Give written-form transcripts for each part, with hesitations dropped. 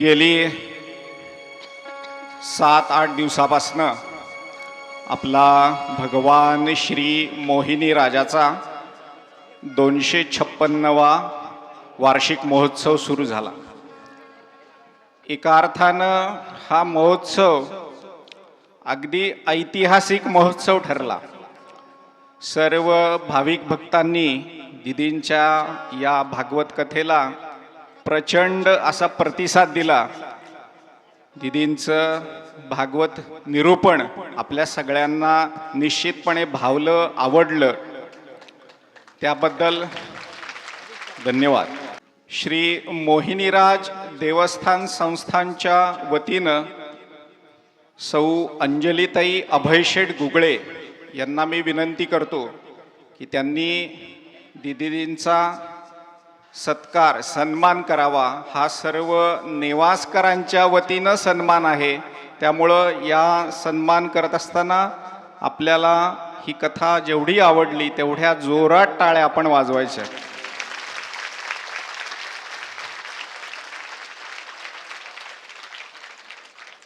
गेली 7-8 दिवसापासून आपला भगवान श्री मोहिनी राजाचा 256वा वार्षिक महोत्सव सुरू झाला। एका अर्थानं हा महोत्सव अगदी ऐतिहासिक महोत्सव ठरला। सर्व भाविक भक्तांनी दीदींच्या या भागवत कथेला प्रचंड असा प्रतिसाद दिला। दीदींचं भागवत निरूपण आपल्या सगळ्यांना निश्चितपणे भावलं, आवडलं, त्याबद्दल धन्यवाद। श्री मोहिनीराज देवस्थान संस्थानच्या वतीनं सौ अंजलीताई अभयशेठ गुगळे यांना मी विनंती करतो की त्यांनी दीदींचा सत्कार सन्मान करावा। हा सर्व नेवासकरांच्या वतीनं सन्मान आहे, त्यामुळं या सन्मान करत असताना आपल्याला ही कथा जेवढी आवडली तेवढ्या जोरात टाळ्या आपण वाजवायच्या।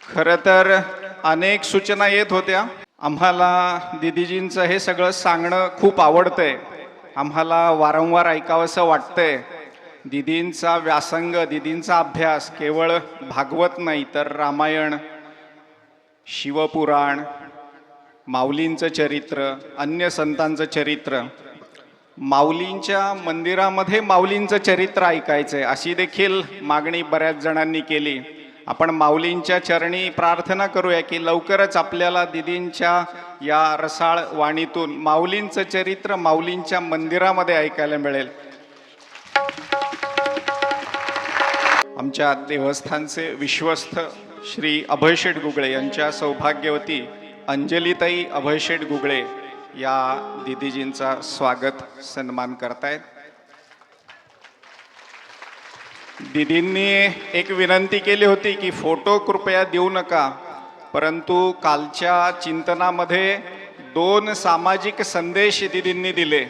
खरं तर अनेक सूचना येत होत्या। आम्हाला दीदीजींचं हे सगळं सांगणं खूप आवडतंय, आम्हाला वारंवार ऐकावंसं वाटतंय। दीदींचा व्यासंग, दीदींचा अभ्यास केवळ भागवत नाही तर रामायण, शिवपुराण, माऊलींचं चरित्र, अन्य संतांचं चरित्र, माऊलींच्या मंदिरामध्ये माऊलींचं चरित्र ऐकायचंय अशी देखील मागणी बऱ्याच जणांनी केली। आपण माऊलींच्या चरणी प्रार्थना करूया की लवकरच आपल्याला दीदींच्या या रसाळ वाणीतून माऊलींचं चरित्र माऊलींच्या मंदिरामध्ये ऐकायला मिळेल। आमच्या देवस्थानचे विश्वस्त श्री अभयशेठ गुगळे यांच्या सौभाग्यवती अंजलीताई अभयशेठ गुगळे या दीदीजींचा स्वागत सन्मान करतायत। दीदींनी एक विनंती केली होती की फोटो कृपया देऊ नका, परंतु कालच्या चिंतनामध्ये 2 सामाजिक संदेश दीदींनी दिले।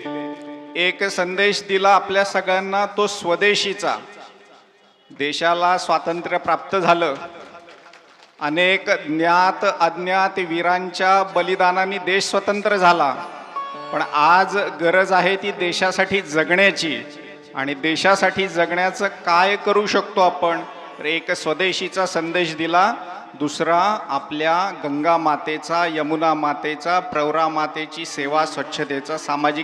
एक संदेश दिला आपल्या सगळ्यांना तो स्वदेशीचा। देशाला स्वातंत्र्य प्राप्त झालं, अनेक ज्ञात अज्ञात वीरांच्या बलिदानाने देश स्वतंत्र झाला, पण आज गरज आहे ती देशासाठी जगण्याची। आणि देशासाठी जगण्याचं काय करू शकतो आपण, तर एक स्वदेशीचा संदेश दिला। दुसरा आपल्या गंगा मातेचा, यमुना मातेचा, प्रवरा मातेची सेवा, स्वच्छतेचा, सामाजिक